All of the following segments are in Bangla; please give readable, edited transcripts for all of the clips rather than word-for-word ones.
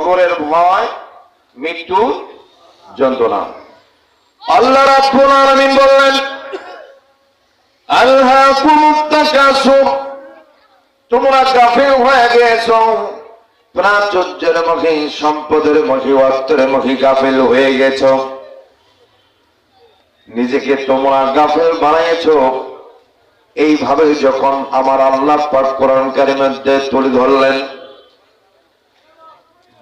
কবরের ভয়, মৃত্যু যন্ত্রণা। আল্লাহ রাব্বুল আলামিন বললেন, আলহাকুমুত তাকাসুর, তোমরা গাফিল হয়ে গেছো, প্রাচুর্যের মুখে, সম্পদের মুখে, অর্থের মুখে গাফিল হয়ে গেছো। নিজেকে তোমরা গাফিল বানিয়েছো। এইভাবে যখন আমার আল্লাহ পাক কোরআন কারীমের মধ্যে তুলে ধরলেন,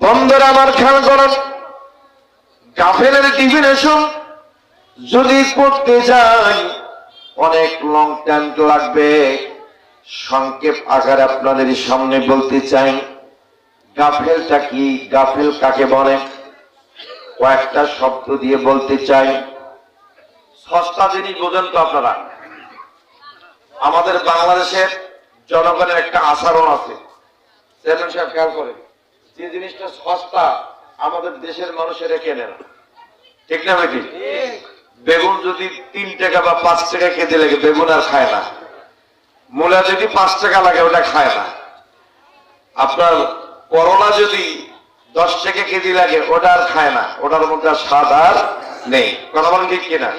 বন্ধুরা আমার খেয়াল করুন, গাফিলের ডিফিনিশন যদি করতে যাই অনেক লং টাইম লাগবে। সংক্ষেপ আকারে আপনাদের সামনে বলতে চাই, গাফেলটা কি, গাফেল কাকে বলে, কয়েকটা শব্দ দিয়ে বলতে চাই। সস্তা জিনিস বোঝেন তো আপনারা? আমাদের বাংলাদেশের জনগণের একটা আচরণ আছে, চেয়ারম্যান সাহেব খেয়াল করে, যে জিনিসটা সস্তা আমাদের দেশের মানুষেরা কেনে না, ঠিক না বেটি? বেগুন যদি 3 টাকা বা 5 টাকা কেজি লাগে, বেগুন আর খায় না। মূলা যদি 5 টাকা লাগে, ওটা খায় না। আপনার করলা যদি 10 টাকা কেজি লাগে, ওটা আর খায় না, ওটার মধ্যে স্বাদ আর নেই। কথা বলেন ঠিক কিনা?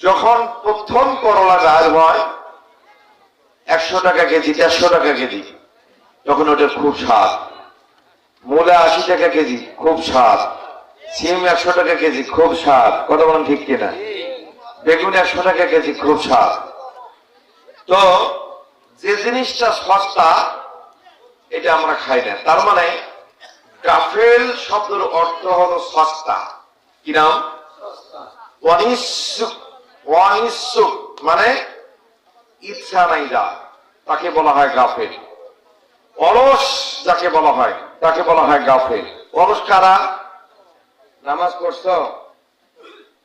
যখন প্রথম করলা গাছ হয় 100 টাকা কেজি, 150 টাকা কেজি, তখন ওটার খুব স্বাদ। মূলা 80 টাকা কেজি, খুব স্বাদ। সিম 100 টাকা কেজি, খুব স্বাদ। কথা বলেন ঠিক কিনা? বেগুন 100 টাকা কেজি, খুব স্বাদ। তো যে জিনিসটা সস্তা এটা আমরা খাই না। তার মানে গাফেল শব্দের অর্থ হলো সস্তা। কি নাম? অনিচ্ছুক মানে ইচ্ছা নাই যা, তাকে বলা হয় গাফেল। অলস যাকে বলা হয় তাকে বলা হয় গাফেল। অলস কারা? নামাজ পড়ছো,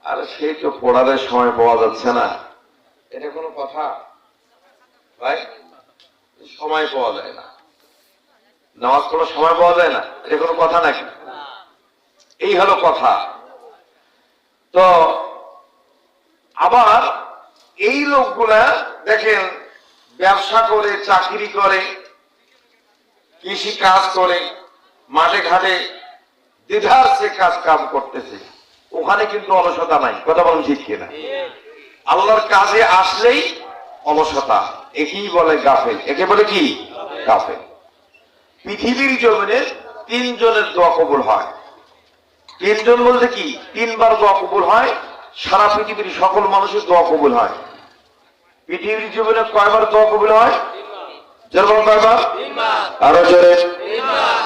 আর সেই তো পড়ার সময় পাওয়া যাচ্ছে না, এটা কোনো কথা ভাই? সময় পাওয়া যায় না, নামাজ পড়ার সময় পাওয়া যায় না, এটা কোনো কথা নাকি? এই হলো কথা। তো আবার এই লোকগুলা দেখেন, ব্যবসা করে, চাকরি করে, কৃষি কাজ করে, মাঠে ঘাটে দ্বিধার সে কাজ কাম করতেছে, ওখানে কিন্তু অলসতা নাই। কথা বলেন ঠিক কিনা? আল্লাহর কাজে আসলেই অলসতা, একেই বলে গাফেল। একে বলে কি? গাফেল। পৃথিবীর জমিনে 3 জনের দোয়া কবুল হয়। 3 জন বলতে কি? 3 বার দোয়া কবুল হয়। সারা পৃথিবীর সকল মানুষের দোয়া কবুল হয়। পৃথিবীর জমিনে কয়বার দোয়া কবুল হয়? জোর কয়বার? আরো জোরে,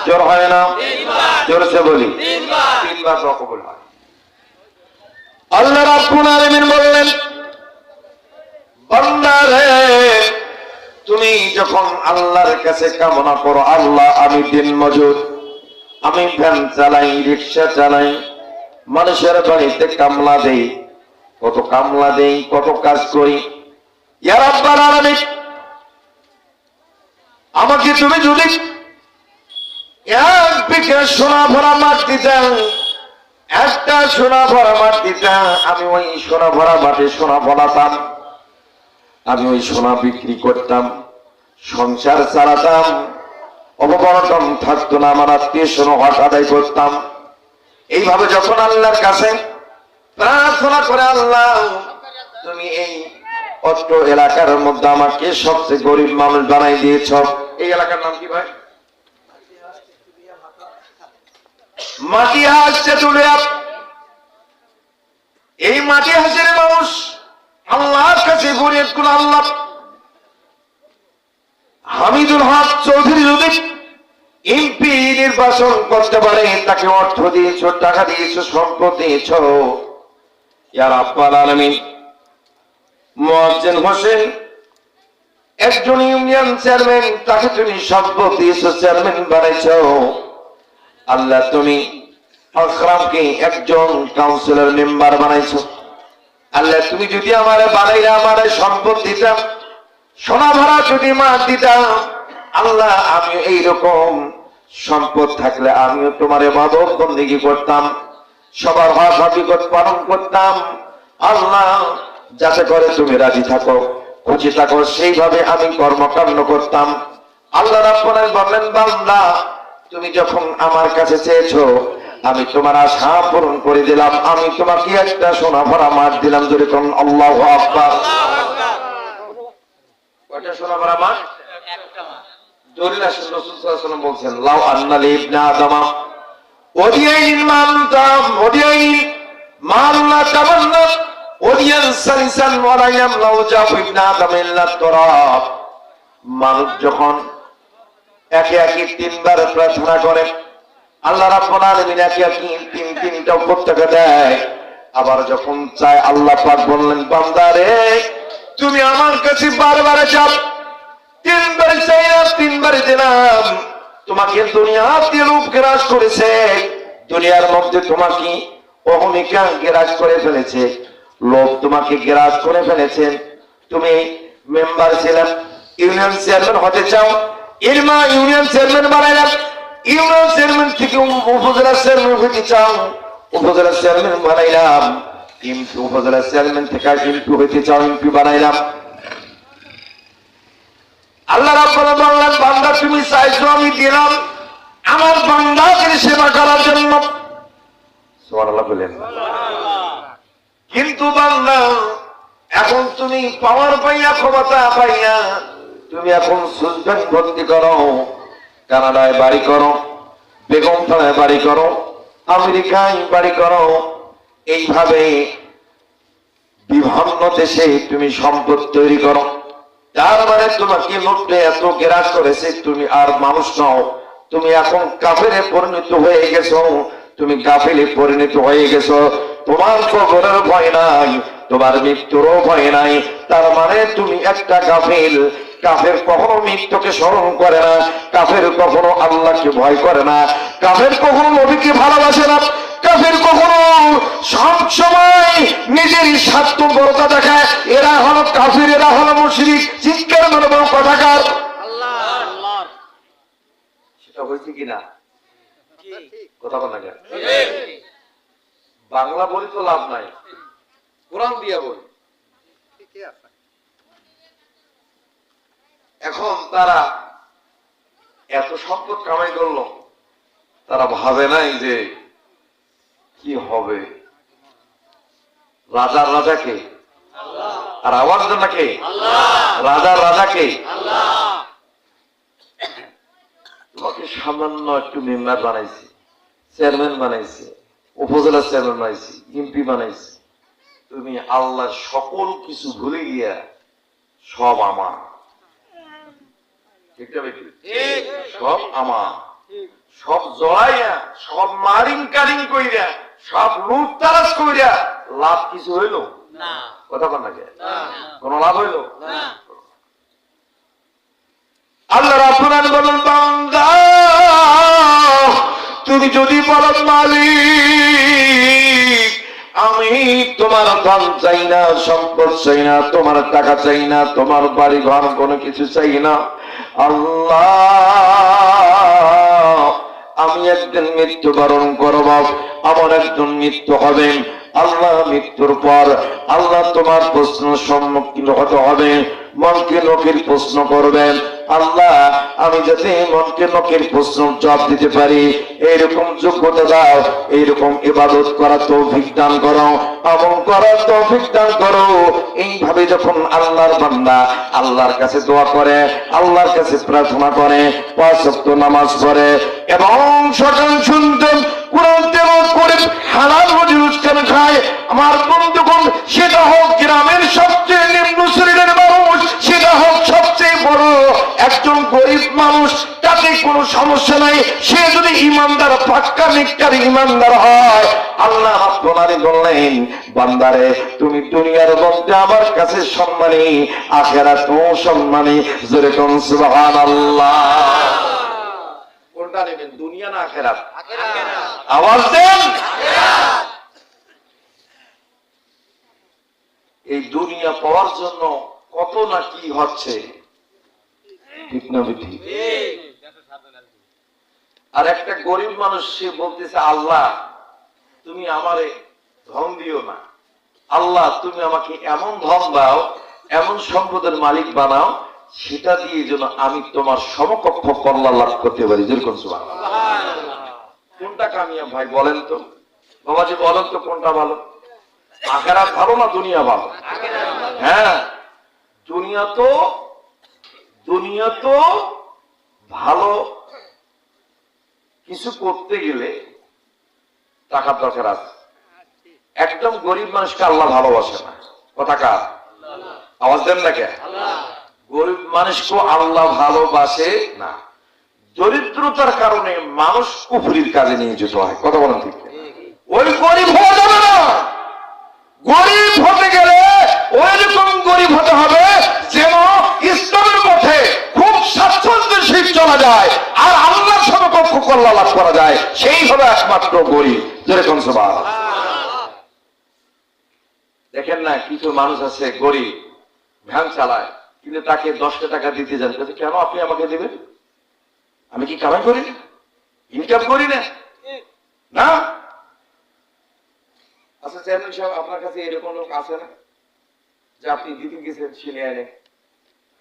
জোর হয় না, জোরসে বলি, 3 বার দোয়া কবুল হয়। আল্লাহ রাব্বুল আলামিন বললেন, বান্দা রে, তুমি যখন আল্লাহর কাছে কামনা করো, আল্লাহ আমি দিন মজুর, আমি ভ্যান চালাই, রিক্সা চালাই, মানুষের বাড়িতে কামলা দেই, কত কামলা দেই, কত কাজ করি, ইয়া রাব্বাল আলামিন, আমাকে তুমি যদি 1 বিঘা সোনা ভরা মাটি দিতেন, একটা সোনা ভরা মাটি দিতেন, আমি ওই সোনা ভরা মাটি সোনা ফলাতাম, আমি ওই সোনা বিক্রি করতাম, সংসার চালাতাম, অববরটন থাকতো না, আমার আত্মীয় স্বজন হক আদায় করতাম। এইভাবে যখন আল্লাহর কাছে প্রার্থনা করে, আল্লাহ তুমি এই অত্র এলাকার মধ্যে আমাকে সবচেয়ে গরিব মানুষ বানাই দিয়েছ। এই এলাকার নাম কি ভাই? মাটিহাঁস তেতুলিয়া। এই মাটিহাঁসের মানুষ আল্লাহর কাছে গরিব কোন আল্লাহ হামিদুল হক চৌধুরী যদি এমপি নির্বাচন করতে পারে, তাকে অর্থ দিয়েছ, টাকা দিয়েছ, সম্পদ দিয়েছ, ইয়া রাব্বাল আলামিন। মুয়াজ্জিন হোসেন একজন ইউনিয়ন চেয়ারম্যান, তাকে তুমি সম্পদ দিয়েছ, চেয়ারম্যান বানাইছ। আল্লাহ তুমি আকরামকে একজন কাউন্সিলর মেম্বার বানাইছ। আল্লাহ তুমি যদি আমারে বানাইলে, আমারে সম্পদ দিতাম, সোনা ভরা যদি মাছ দিতাম, আল্লাহ আমি এইরকম সম্পদ থাকলে আমিও তোমার ইবাদত বন্দেগী করতাম, সবার হক হাকিকত পালন করতাম। আল্লাহ যাতে করে তুমি রাজি থাকো, খুশি থাকো, সেইভাবে আমি কর্মকাণ্ড করতাম। আল্লাহ রাব্বুল আলামিন বললেন, বান্দা তুমি যখন আমার কাছে চেয়েছো আমি তোমার আশা পূরণ করে দিলাম। আমি তোমাকে একটা সোনা ভরা মাঠ দিলাম। জোরে কোন আল্লাহু আকবার। কয়টা সোনা ভরা মাঠ? একটা মাঠ। জোরে রাসূল সাল্লাল্লাহু আলাইহি ওয়াসাল্লাম বলছেন, লাউ আন্না লিবনা আদমা ওদিয়াইন মানতাম ওদিয়াইন মাল্লা তামান্না ওদিয়ান সালিসান ওয়ালাইয়াম লাউ জাফু ইবনা আদম ইল্লা তুরাব। মানুষ যখন একে একে তিনবার প্রার্থনা করে, আল্লাহ রাব্বুল আলামিন একে একে তিনটা উপত্যকা দেয়। আবার যখন চায়, আল্লাহ পাক বললেন, বান্দারে তুমি আমার কাছে বারবার চাও, তিনবার চাইয়া তিনবার দিলাম। তোমাকে দুনিয়াতে রূপ গ্রাস করেছে, দুনিয়ার মধ্যে তোমাকে অহমিকা গ্রাস করে ফেলেছে, লোভ তোমাকে গ্রাস করে ফেলেছে। তুমি মেম্বার ছিলেন, ইউনিয়ন চেয়ারম্যান হতে চাও, ইলমা ইউনিয়ন চেয়ারম্যান বানাইলাম। ইউনিয়ন চেয়ারম্যান থেকে উপজেলা চেয়ারম্যান হতে চাও, উপজেলা চেয়ারম্যান বানাইলাম। এমপি উপজেলা চেয়ারম্যান থেকে এমপি হতে চাও, এমপি বানাইলাম। আল্লাহ রাব্বুল আলামিন বললেন, বান্দা তুমি চাইছো আমি দিলাম আমার বান্দাদের সেবা করার জন্য। সুবহানাল্লাহ বলেন। কিন্তু বান্দা এখন তুমি পাওয়ার পাইয়া, ক্ষমতা পাইয়া তুমি এখন সুলতান ভর্তি করো, কানাডায় বাড়ি করো, বেগমপাড়ায় বাড়ি করো, আমেরিকায় বাড়ি করো, এইভাবে বিভিন্ন দেশে তুমি সম্পদ তৈরি করো। তার মানে তোমাকে লোকটা এত গ্রাস করেছে, তুমি আর মানুষ নও, তুমি এখন কাফেরে পরিণত হয়ে গেছো, তুমি কাফেরে পরিণত হয়ে গেছো। তোমার কবরের ভয় নাই, তোমার মৃত্যুরও ভয় নাই। তার মানে তুমি একটা কাফের। কাফের কখনো মৃত্যুকে স্মরণ করে না, কাফের কখনো আল্লাহকে ভয় করে না, কাফের কখনো নবীকে ভালোবাসে না, কাফের কখনো সব সময় নিজের স্বার্থপরতা দেখায়। এরা হলো কাফের, এরা হলো মুশরিক। চিৎকার মেরে বড় কথাকার আল্লাহ। সেটা হয়েছে কিনা কথা বল না কেন? বাংলা বলি তো লাভ নাই, কোরআন দিয়া বলি। এখন তারা এত সম্পদ কামাই করলো, তারা ভাবে নাই যে কি হবে। রাজার রাজাকে আর আওয়াজ জন্যকে রাজার রাজাকে তোমাকে সামান্য একটু মেম্বার বানাইছি, চেয়ারম্যান বানাইছি, উপজেলা চেয়ারম্যান বানাইছি, এমপি বানাইছি। তুমি আল্লাহর সকল কিছু ভুলে গিয়া সব আমার, সব আমার, সব জড়াইয়া, সব মারিং কারিং কইরা, সব লুট তারাজ কইরা লাভ কিছু হইল না? কথা বল না, কোন লাভ হইল না? আল্লাহ রাব্বুল আলামিন বলেন, বান্দা তুমি যদি বলো মালিক আমি তোমার ধন চাই না, সম্পদ চাই না, তোমার টাকা চাই না, তোমার বাড়ি ঘর কোনো কিছু চাই না, আল্লাহ আমি একদিন মৃত্যুবরণ করব, আমার একজন মৃত্যু হবে। আল্লাহ মৃত্যুর পর আল্লাহ তোমার প্রশ্ন সম্মুখীন হতে হবে, মনকে লোকের প্রশ্ন করবেন। আল্লাহ আমি যাতে মনকে লোকের প্রশ্ন জবাব দিতে পারি এইরকম যোগ্যতা দাও, এইরকম ইবাদত করার তৌফিক দান করো, আমল করার তৌফিক দান করো। এইভাবে যখন আল্লাহর বান্দা আল্লাহর কাছে দোয়া করে, আল্লাহর কাছে প্রার্থনা করে, 5 ওয়াক্ত নামাজ পড়ে এবং সকাল শুনতেন কোরআন তেলাওয়াত করে হালাল রুজি রোজগার খায়, আমার বন্ধুগণ সেটা হোক গ্রামের সবচেয়ে নিম্ন শ্রেণীর মানুষ, সেটা হোক সবচেয়ে বড় একজন গরিব মানুষ, তাতে কোনো সমস্যা নাই। সে যদি ইমানদার, পাক্কা নেককার ইমানদার হয়, আল্লাহ রাব্বুল আলামিন বললেন, বান্দারে তুমি দুনিয়ার মধ্যে আমার কাছে সম্মানী, আখিরাতেও সম্মানী। জোরে কোন সুবহানাল্লাহ। কোনটা নেবেন, দুনিয়া না আখিরাত? আওয়াজ দেন। এই দুনিয়া পাওয়ার জন্য কত না কি হচ্ছে, ঠিক না বেঠিক? আর একটা গরিব মানুষ সে বলতেছে, আল্লাহ তুমি আমারে ধন দিও না, আল্লাহ তুমি আমাকে এমন ধন দাও, এমন সম্পদের মালিক বানাও সেটা দিয়ে যেন আমি তোমার সমকক্ষ কল্যাণ লাভ করতে পারি। যেরকম কোনটা কামিয়াব ভাই বলেন তো? বাবাজি বলেন তো কোনটা ভালো? আখিরাত ভালো না দুনিয়া ভালো? হ্যাঁ, দুনিয়া তো ভালো। কিছু করতে গেলে টাকার দরকার আছে। একদম গরিব মানুষকে আল্লাহ ভালোবাসে না। কথা কার? আওয়াজ দেন না কে? গরিব মানুষকে আল্লাহ ভালোবাসে না। দরিদ্রতার কারণে মানুষ কুফরির কাজে নিয়োজিত হয়। কথা বলেন ঠিক? ওই গরিব হওয়া যাবে না। গরিব হতে গেলে ওই রকম গরিব হতে হবে যেন ইসলামের পথে খুব স্বাচ্ছন্দ্যের সহিত চলা যায় আর আল্লাহর সমকক্ষ কল্যাণ লাভ করা যায়। সেই হবে একমাত্র গরিব। যেরকম সুবহানাল্লাহ। দেখেন না, কিছু মানুষ আছে গরিব, ভ্যান চালায়, কিন্তু তাকে 10 টাকা দিতে যান, কেন আপনি আমাকে দিবেন? আমি কি কামাই করি না? ইনকাম করি না? না। আচ্ছা চেয়ারম্যান সাহেব, আপনার কাছে এরকম লোক আছে না যে আপনি দিতে গেছেন ছিনিয়ে এনে?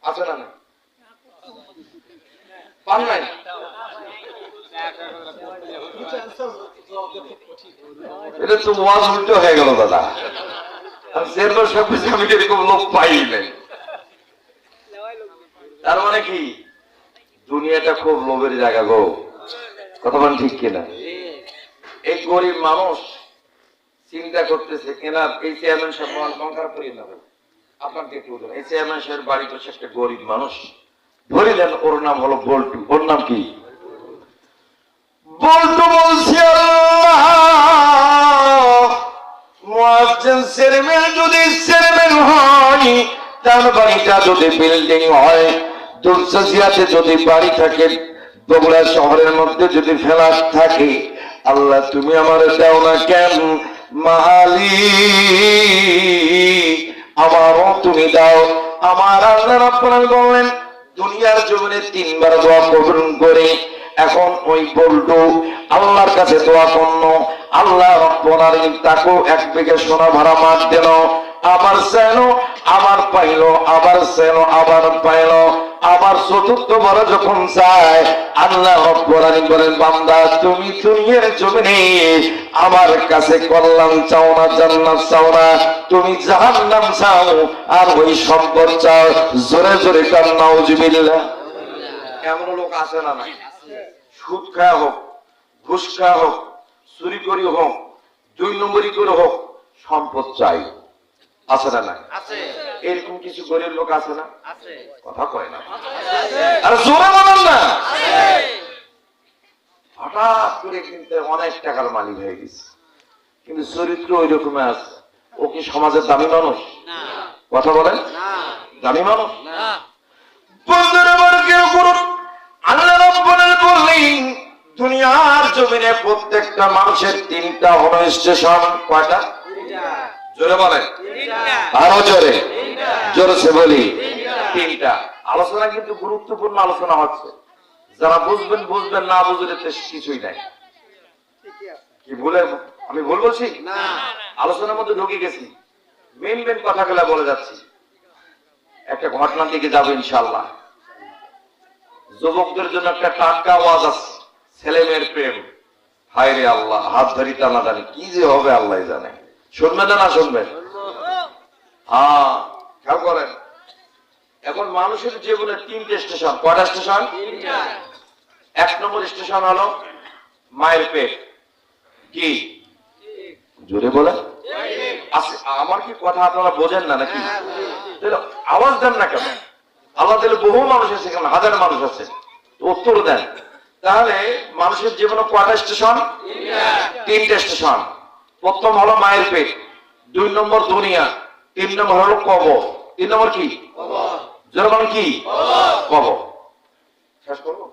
আছে না? পান নাই? এটা তো ওয়াজ উল্টো হয়ে গেল দাদা। চেয়ারম্যান সাহেব আমি এরকম লোক পাই নাই। তার মানে কি, দুনিয়াটা খুব লোভের জায়গা গো। কথা বলেন ঠিক কিনা? এই গরিব মানুষ চিন্তা করতেছে কেনা এই চেয়ারম্যান সাহেব মন খারাপ করিয়ে নেবে আপনার দেখতে বলুন। এই চেয়ারম্যান সাহেবের বাড়ি তো একটা গরিব মানুষ, ধরে দেন ওর নাম হলো বল্টু। ওর নাম কি? বল্টু। বলছি চেয়ারম্যান যদি চেয়ারম্যান হয়, তার বাড়িটা যদি বিল্ডিং হয়, দুলসাজিয়াতে যদি বাড়ি থাকে, বগুড়া শহরের মধ্যে যদি ফ্ল্যাট থাকে, আল্লাহ তুমি আমার দাও না কেন মালিক, আমারও তুমি দাও। আমার আল্লাহ রাব্বুল আলামিন বললেন দুনিয়ার জমিনে 3 বার দোয়া কবুল করে। এখন ওই বল্টু আল্লাহর কাছে দোয়া করল, আল্লাহ রাব্বুল আলামিন তাকে 1 বিঘা সোনা ভরা মাঠ দিল। আবার চাইলো, আবার পাইলো, আবার চাইলো, আবার পাইলো। আবার চতুর্থ বার যখন চায়, আল্লাহ রাব্বুল আলামিন বলেন বান্দা তুমি দুনিয়ার জমিনে আমার কাছে কল্যাণ চাও না, জান্নাত চাও না, তুমি জাহান্নাম চাও আর ওই সম্পদ চাও। জোরে জোরে কান নাউজুবিল্লাহ। এমন লোক আছে না? নাই। সুদ খাওয়া হোক, ঘুষ খাওয়া হোক, চুরি করি হোক, 2 নম্বরই করে হোক, সম্পদ চাই। আছে না? নাই। এরকম কিছু গরিব লোক আছে না? কথা কয় না। আর জোরে বলেন না। হঠাৎ করে কিন্তু অনেক টাকার মালিক হয়ে গেছে, কিন্তু চরিত্র ওই রকমের আছে। ও কি সমাজের দামি মানুষ? কথা বলেন, দামি মানুষ? বন্ধুরা আমার কেউ করুন, আল্লাহ রাব্বুল আলামিন বললেন দুনিয়ার জমিনে প্রত্যেকটা মানুষের 3টা হলো স্টেশন। কয়টা? জোরে বলেন, আরো জোরে, জোরে সে বলি 3টা। আলোচনা কিন্তু গুরুত্বপূর্ণ আলোচনা হচ্ছে। যারা বুঝবেন বুঝবেন, না বুঝলে কিছুই নাই। কি ভুলে আমি ভুল বলছি? আলোচনার মধ্যে ঢুকে গেছি, মেন কথাগুলো বলে যাচ্ছি। একটা ঘটনার দিকে যাবো ইনশাআল্লাহ। যুবকদের জন্য একটা টাটকা আওয়াজ আছে, ছেলে মেয়ের প্রেম। হায় রে আল্লাহ, হাত ধরি টানাটানি, কি যে হবে আল্লাহ জানে। শুনবেন না শুনবেন? হ্যাঁ, খেয়াল করেন। এখন মানুষের জীবনে 3টে স্টেশন। কয়টা স্টেশন? 1 নম্বর স্টেশন হলো মায়ের পেট। কি জোরে বলেন? আমার কি কথা আপনারা বোঝেন না নাকি? আওয়াজ দেন না কেন? আল্লাহ দিলে বহু মানুষ আছে, এখানে হাজার মানুষ আছে, উত্তর দেন। তাহলে মানুষের জীবনে কয়টা স্টেশন? 3টে স্টেশন। প্রথম হলো মায়ের পেট, 2 নম্বর দুনিয়া, 3 নম্বর হলো কবর। 3 নম্বর কি? জোরে কি? কবর। শেষ করবো?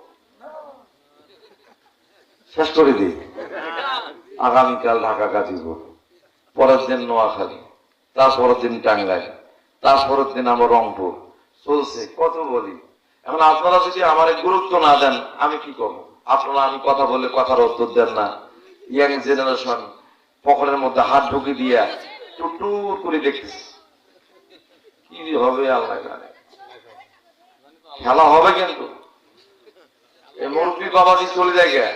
শেষ করে দিই। আগামীকাল ঢাকা গাজীপুর, পরের দিন নোয়াখালী, তারপরের দিন টাঙ্গাইল, তারপরের দিন আমার রংপুর। চলছে, কত বলি। এখন আপনারা যদি আমার গুরুত্ব না দেন আমি কি করবো? আপনারা আমি কথা বললে কথার উত্তর দেন না। ইয়াং জেনারেশন পকেটের মধ্যে হাত ঢুকে দিয়া টুটুর করে দেখতেছে, কি হবে আল্লাহ জানে। খেলা হবে কিন্তু এই মুরব্বী বাবাজি চলে যায় গে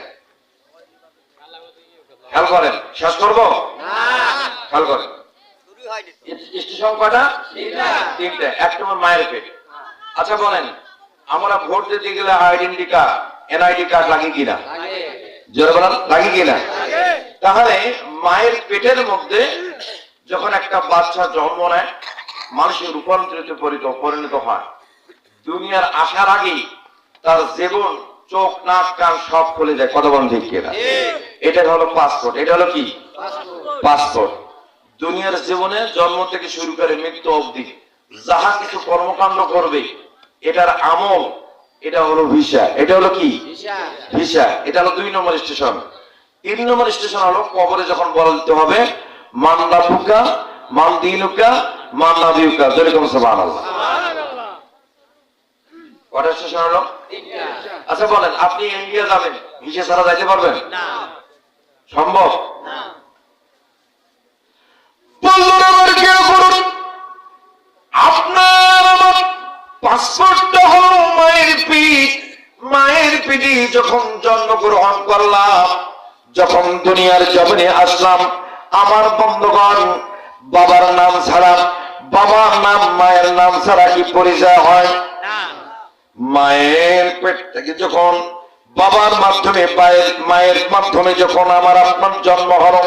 খেয়াল করেন শেষ করবো খেয়াল করেন স্টেশন কয়টা তিনটা এক নম্বর মায়ের পেট আচ্ছা বলেন আমরা ভোট দিতে গেলে আইডেন্টি কার্ড এনআইডি কার্ড লাগে কিনা জোরে বলেন লাগে কিনা তাহলে মায়ের পেটের মধ্যে যখন একটা বাচ্চা জন্ম নেয় মানুষের রূপান্তরিত পরিণত হয় দুনিয়ার আসার আগেই তার জীবন চোখ নাক কান সব খুলে যায় কথা বলেন ঠিক কিনা এটা হলো পাসপোর্ট এটা হলো কি পাসপোর্ট দুনিয়ার জীবনে জন্ম থেকে শুরু করে মৃত্যু অবধি যাহা কিছু কর্মকাণ্ড করবে এটার আমল এটা হলো ভিসা এটা হলো কি ভিসা এটা হলো 2 নম্বর স্টেশন 3 নম্বর স্টেশন হলো কবরে যখন বলা দিতে হবে মান রাব্বুকা মান দীনুকা মান নাবিয়ুকা যেরকম সুবহানাল্লাহ কটা স্টেশন হলো আচ্ছা বলেন আপনি ইন্ডিয়া যাবেন ভিসা ছাড়া যাইতে পারবেন না সম্ভব না বন্ধুরা আমার খেয়াল করুন আপনার আমার পাসপোর্টটা হলো মায়ের পিঠে যখন জন্মগ্রহণ করলাম যখন দুনিয়ার জমিনে আসলাম আমার বন্ধুগণ বাবার নাম ছাড়া বাবার নাম মায়ের নাম ছাড়া কি পরিচয় হয় মায়ের পেট থেকে যখন বাবার মাধ্যমে মায়ের মাধ্যমে যখন আমার আপনার জন্ম হলো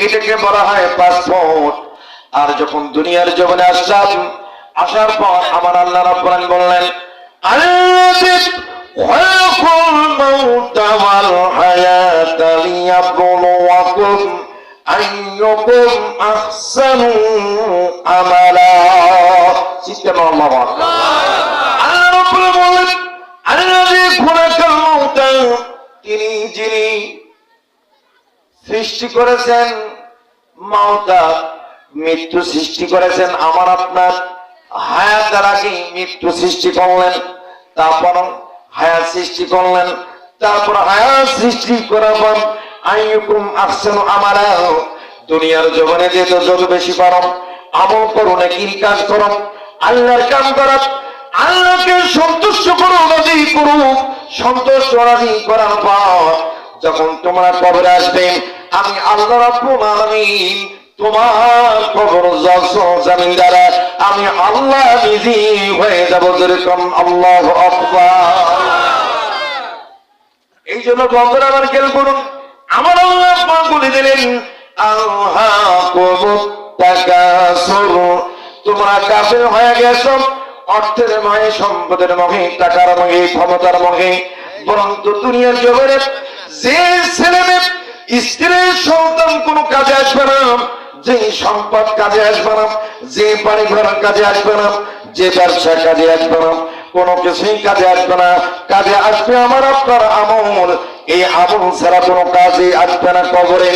এটাকে বলা হয় পাসপোর্ট আর যখন দুনিয়ার জীবনে আসলাম আসার পর আমার আল্লাহ রাব্বুল আলামিন বললেন আল্লাযী খালাকাল মাউতা ওয়াল হায়াতা লিয়াবলুয়াকুম আইয়ুকুম আহসানু আমালা সিস্টেম আল্লাহু আকবার আল্লাহ রাব্বুল আলামিন বললেন আল্লাযী খালাকাল মাউতা তিনি যিনি সৃষ্টি করেছেন মাউতা মৃত্যু সৃষ্টি করেছেন আমার আপনার হায়াত দ্বারা কি মৃত্যু সৃষ্টি করলেন তারপর হায়াত সৃষ্টি করলেন তারপর হায়াত সৃষ্টি করার পর আইয়ুকুম আহসানু আমালা দুনিয়ার জীবনে যে যত বেশি পারো আমল করো নেকির কাজ করো আল্লাহর কাম করো আল্লাহকে সন্তুষ্ট করো রাজি করো সন্তুষ্ট রাজি করার পর যখন তোমরা কবরে আসবে আমি আল্লাহ রাব্বুল আলামিন তোমার কবর জমিন দ্বারা আমি আল্লাহ নিজে হয়ে যাব যেরকম আল্লাহু আকবার এই জন্য বন্ধুরা আমার খেয়াল করুন আমার আল্লাহ বলে দিলেন আলহাকুমুত তাকাসুর তোমরা কাফের হয়ে গেছো অর্থের মোহে সম্পদের মোহে টাকার মোহে ক্ষমতার মোহে বরং দুনিয়ার জগতে যে ছেলে স্ত্রীর সন্তান কোনো কাজে আসবে না যে সম্পদ কাজে আসবে না যে বাড়ি ঘর কাজে আসবে না যে ব্যবসা কাজে আসবে না কোনো কিছুই কাজে আসবে না কাজে আসবে আমার আপনার আমল এই আমল ছাড়া কোনো কাজে আসবে না কবরে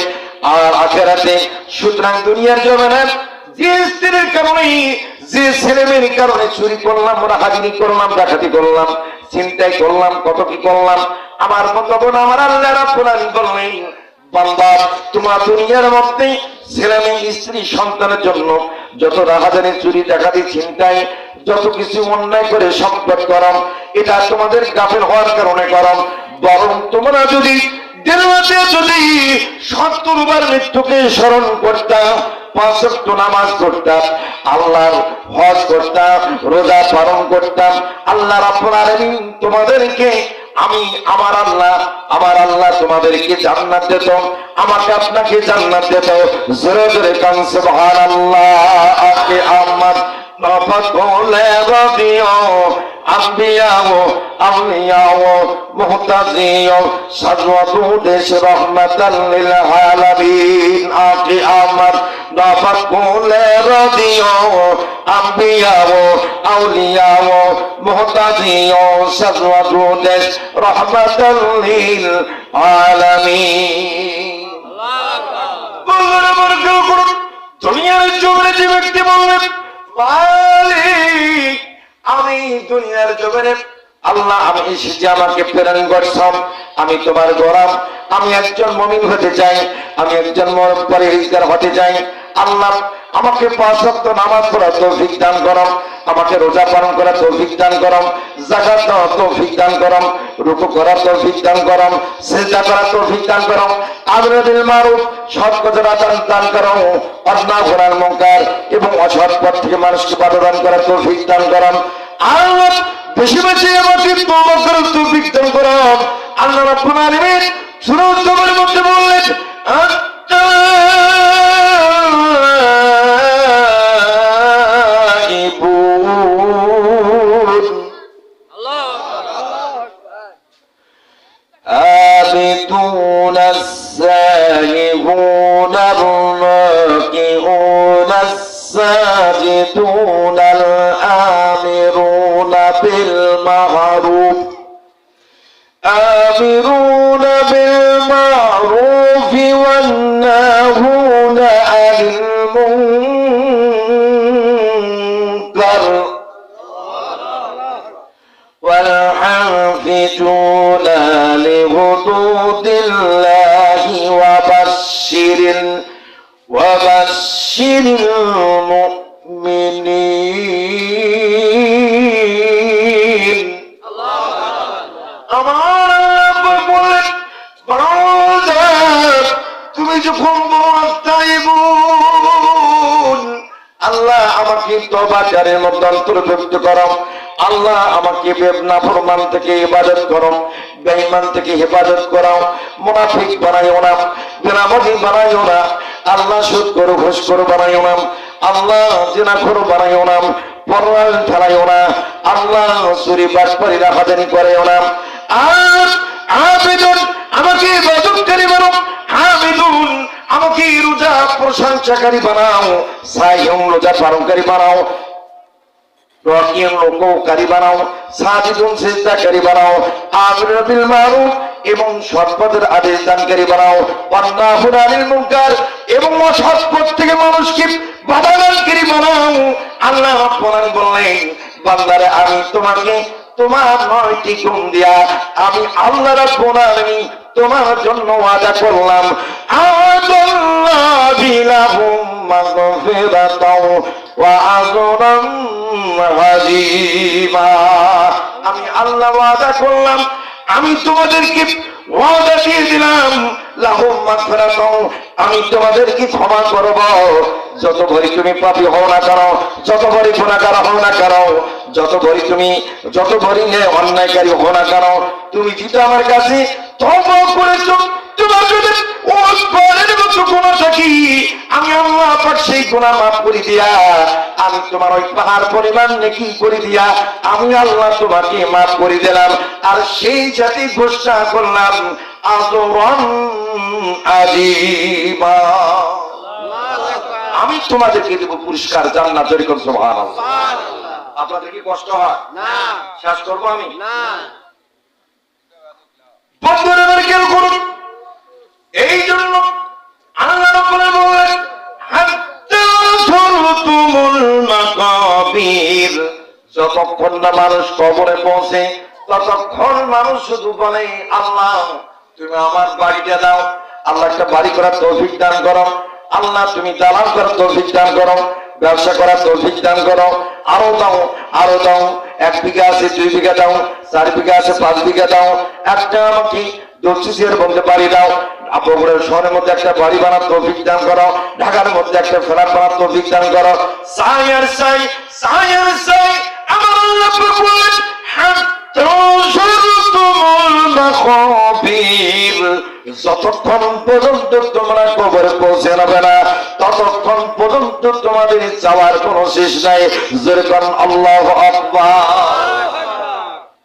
আর আখিরাতে সুতরাং দুনিয়ার জমিনে যে স্ত্রীর কারণে যে ছেলে মেয়ের কারণে চুরি করলাম রাহাজানি করলাম ডাকাতি করলাম চিন্তাই করলাম কত কি করলাম আমার বন্ধুগণ আমার আল্লাহ রাব্বুল আলামিন বললেন বান্দা তোমার দুনিয়ার মধ্যে ছেলে মেয়ে স্ত্রী সন্তানের জন্য যত রাহাজানি চুরি ডাকাতি চিন্তাই যত কিছু অন্যায় করে সম্পদ করম এটা তোমাদের গাফেল হওয়ার কারণে করম বরং তোমরা যদি দিনরাতে যদি 70 বার মৃত্যুকে স্মরণ করতাম 5 ওয়াক্ত নামাজ পড়তাম আল্লাহর হজ করতাম রোজা পালন করতাম আল্লাহ রাব্বুল আলামিন তোমাদেরকে আমি আমার আল্লাহ তোমাদেরকে জান্নাত দিত আমাকে আপনাকে জান্নাত দিত জোরে জোরে কান সুবহানাল্লাহ আকে আম্মাদ নফাকুলে রাদিও আম্বিয়াও আউলিয়াও মুহতাজিও সাজওয়াতু দেশ রহমাতাল লিল আলামিন আকে আম্মাদ নফাকুলে রাদিও আম্বিয়াও আউলিয়াও মুহতাজিও সাজওয়াতু দেশ রহমাতাল লিল আলামিন আল্লাহ আকবার দুনিয়ার জমিনে যে ব্যক্তি বললেন মালিক আমি দুনিয়ার জমিনে আল্লাহ আমি এসেছি আমাকে প্রেরণ করছাম আমি তোমার গোলাম আমি একজন মুমিন হতে চাই আমি একজন পরহেজগার হতে চাই আল্লাহ আমাকে 5 ওয়াক্ত নামাজ পড়ার তৌফিক দান করো, আমাকে রোজা পালন করার তৌফিক দান করো, যাকাত দেওয়ার তৌফিক দান করো, রুকু করার তৌফিক দান করো, সিজদা করার তৌফিক দান করো, আমর বিল মারুফ সৎ কাজের আচরণ দান করো, অন্যায় গুনাহ মুনকার এবং অসৎ পথ থেকে মানুষকে বাধা দান করার তৌফিক দান করো। আল্লাহ বেশি বেশি আমাকে তওবা করার তৌফিক দান করো। আল্লাহ রাব্বুল আলামিন সূরা জুমার মধ্যে বললেন, العابدون السائحون الراكعون الساجدون الآمرون بالمعروف والناهون عن المنكر والحافظون لحدود الله وبشر المؤمنين। আমার আল্লাহ বলেন, বান্দা তুমি যখন আল্লাহ আমাকে তওবাকারীর মধ্যে অন্তর্ভুক্ত করো, আল্লাহ আমাকে নাফরমান থেকে ইবাদত করো, বেঈমান থেকে হেফাজত করো, মুনাফিক বানাইও না, বেনামাজি বানাইও না, আল্লাহ সুদ করো ঘুষ করো বানাইও না, আল্লাহ জিনাখোর বানাইও না, পরনারী ঠেলাইও না, আল্লাহ চুরি বাটপারি রাহাজানি করেও না। আর আবেদন আমাকে ইবাদতকারী বানাও, হামিদুন আমাকে রোজা প্রশংসাকারী বানাও, সাইয়ুম রোজা পালনকারী বানাও, রাকিয়ুন রুকুকারী বানাও, সাজিদুন সিজদাকারী বানাও, আমিরুন বিল মারুফ এবং সৎ পথের আদেশ দানকারী বানাও, ওয়ান্নাহুন আনিল মুনকার এবং অসৎ পথ থেকে মানুষকে বাধা দানকারী বানাও। আল্লাহ রাব্বুল আলামিন বললেন, বান্দারে আমি তোমাকে তোমার 9টি গুণ দিয়া আমি আল্লাহ রাব্বুল আলামিন তোমার জন্য ওয়াদা করলাম, আল্লাযী লাহুম মাগফিরাতাও ওয়া আজরুন আযীমা। আমি আল্লাহ ওয়াদা করলাম, আমি তোমাদেরকে ওয়াদা দিয়ে দিলাম, লাহুম মাগফিরাতাও আমি তোমাদেরকে ক্ষমা করব, যত বড় তুমি পাপী হও না কেন, যত বড় গুনাহগার হও না কেন, যত বড় অন্যায়কারী হও না কেন, তুমি যদি আমার কাছে তওবা করেছো, তোমার যদি ওসবারের মতো গুনাহ থাকি, আমি আল্লাহ পাক সেই গুনাহ মাফ করে দিয়া আমি তোমার ওই পাহাড় পরিমাণ নেকি করে দিয়া আমি আল্লাহ তোমাকে মাফ করে দিলাম। আর সেই জাতি ঘোষণা করলাম, আজরান আযীমা, আমি তোমাদেরকে দেব পুরস্কার জান্নাত। জোরে করো সুবহানাল্লাহ। আপনাদের কি কষ্ট হয়? না। শেষ করবো আমি? না। বন্ধুরা আমার খেয়াল করুন, এই জন্য আল্লাহ রাব্বুল আলামিন বলেন, হাত্তা যুরতুমুল মাকাবির, যতক্ষণ না মানুষ কবরে পৌঁছে ততক্ষণ মানুষ শুধু বলে, আল্লাহ তুমি আমার বাড়িটা দাও, আল্লাহ একটা বাড়ি করার তৌফিক দান করো, আল্লাহ তুমি দালাল করার তৌফিক দান করো, ব্যবসা করার তৌফিক দান করো, আরো দাও, আরো দাও, 1 বিঘা আছে 2 বিঘা দাও, 4 বিঘা আছে 5 বিঘা দাও, একটা আমাকে দর্শিসের মধ্যে বাড়ি দাও, বগুড়ার শহরের মধ্যে একটা বাড়ি বানার তৌফিক দান করো, ঢাকার মধ্যে একটা ফ্ল্যাট বানার তৌফিক দান করো। চাই আর চাই, চাই আর চাই, আমার আল্লাহ বলেন, যতক্ষণ পর্যন্ত তোমরা কবরে পৌঁছে যাবে না ততক্ষণ পর্যন্ত তোমাদের চাওয়ার কোনো শেষ নাই। যেরকম আল্লাহু আকবার।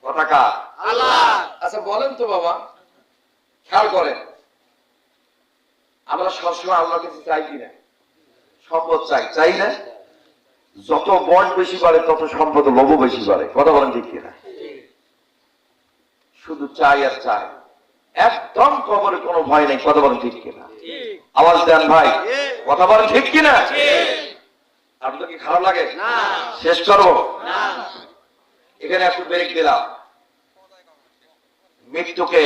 কথা কার? আল্লাহ। আচ্ছা বলেন তো বাবা, খেয়াল করেন, আমরা সবসময় আল্লাহর কাছে চাই কিনা? সম্পদ চাই, চাই না? যত বয়স বেশি বাড়ে তত সম্পদ লোভ বেশি বাড়ে। কথা বলেন ঠিক কিনা? শুধু চাই আর চাই, একদম কবরে কোনো ভয় নেই। কথা বলেন ঠিক কিনা? আওয়াজ দেন ভাই, কথা বলেন ঠিক কিনা? আপনাদের কি খারাপ লাগে? শেষ করবো, এখানে একটু ব্রেক দিলাম। মৃত্যুকে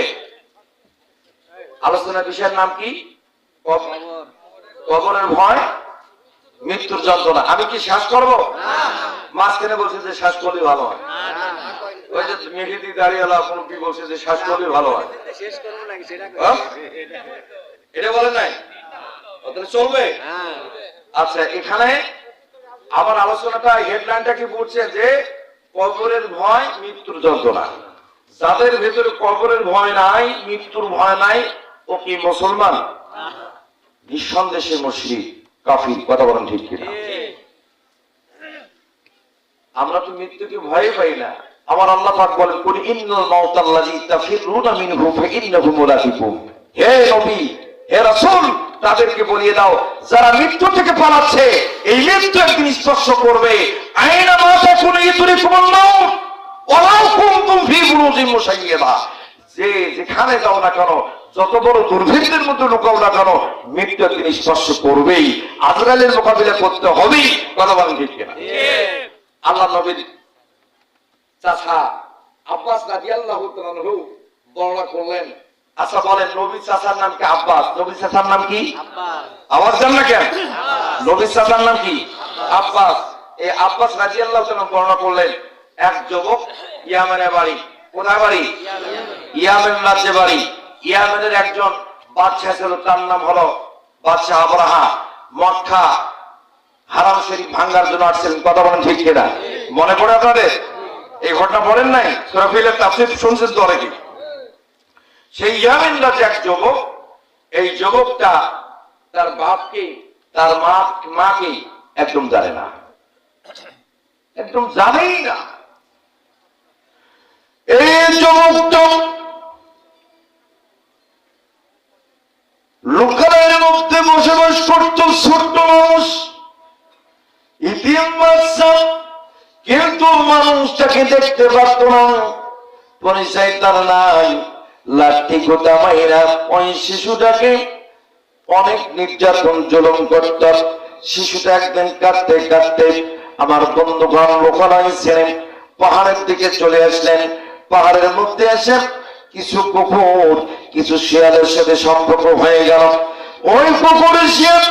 আলোচনার বিষয়ের নাম কি? কবরের ভয় মৃত্যুর যন্ত্রণা। আমি কি শ্বাস করবো? মাঝখানে বলছে যে শ্বাস করলে ভালো হয়। ওই যে মেহেদি দাঁড়িয়েলা কোনো কি বলছে যে শ্বাস করলে ভালো হয়। এটা বলে নাই, চলবে। আচ্ছা, এখানে আমার আলোচনাটা হেডলাইনটা কি বলছে যে কবরের ভয়, মৃত্যুর যন্ত্রণা। যাদের ভেতরে কবরের ভয় নাই, মৃত্যুর ভয় নাই, ও কি মুসলমান? নিঃসন্দেহে মুশরিক, কাফির। কথা বলেন ঠিক কিনা? আমরা তো মৃত্যুকে ভয় পাই না। আমার আল্লাহ পাক বলেন, কুল ইন্নাল মাউতাল্লাযী তাফিরুনা মিনহু ফাইন্নাহু মুলাকিকুম। হে নবী, হে রাসূল, তাদেরকে বলিয়ে দাও যারা মৃত্যু থেকে পালাচ্ছে, এই মৃত্যু একদিন স্পর্শ করবে। আইনা মা তাকুনু ইদরিকুমুল মাউত ওয়ালাউ কুনতুম ফি বুরুজিন মুশাইয়্যাদা। যে যেখানে যাও না কেন, যত বড় দুর্ভিক্ষের মধ্যে লুকাও না কেন, মৃত্যু একদিন স্পর্শ করবেই। আজরাইলের মোকাবিলা করতে হবেই। কথা বলেন ঠিক কিনা? আল্লাহ নবীর চাচা আব্বাস রাদিয়াল্লাহু তাআলা আনহু বর্ণনা করলেন। আচ্ছা বলেন, নবীর চাচার নাম কি আব্বাস? নবীর চাচার নাম কি? আব্বাস। আওয়াজ দেন না কেন? নবীর চাচার নাম কি? আব্বাস। এই আব্বাস রাদিয়াল্লাহু তাআলা বর্ণনা করলেন, এক যুবক ইয়ামেনে বাড়ি। কোথায় বাড়ি? ইয়ামেন রাজ্যে বাড়ি। ইয়ামেনের একজন বাদশা ছিল, তার নাম হলো বাদশা আবরাহা। মক্কা হারাম শরীফ ভাঙ্গার জন্য আসছিলেন। কথা বলেন ঠিক কিনা? মনে পড়ে আপনাদের? এই ঘটনা পড়েন নাই? সূরা ফিলের তাফসীর শুনছেন তো অনেকে। সেই ইয়ামেন রাজ্যে এক যুবক, এই যুবকটা তার বাপকে, তার মাকে একদম জানে না, একদম জানেই না। এই যুবকটা লোকালয়ের মধ্যে বসবাস করত, ছোট্ট মানুষ, ইতিম বাচ্চা, কিন্তু মানুষটাকে দেখতে পারত না, পরিচয় তার নাই। লাঠি গোটা মাইরা ওই শিশুটাকে অনেক নির্যাতন জুলুম করত। শিশুটা একদিন কাঁদতে কাঁদতে আমার বন্ধুগণ লোকালয় ছেড়ে পাহাড়ের দিকে চলে আসলেন। পাহাড়ের মধ্যে এসে কিছু কুকুর, কিছু শিয়ালের সাথে সম্পর্ক হয়ে গেল। ওই কুকুরের শিয়াল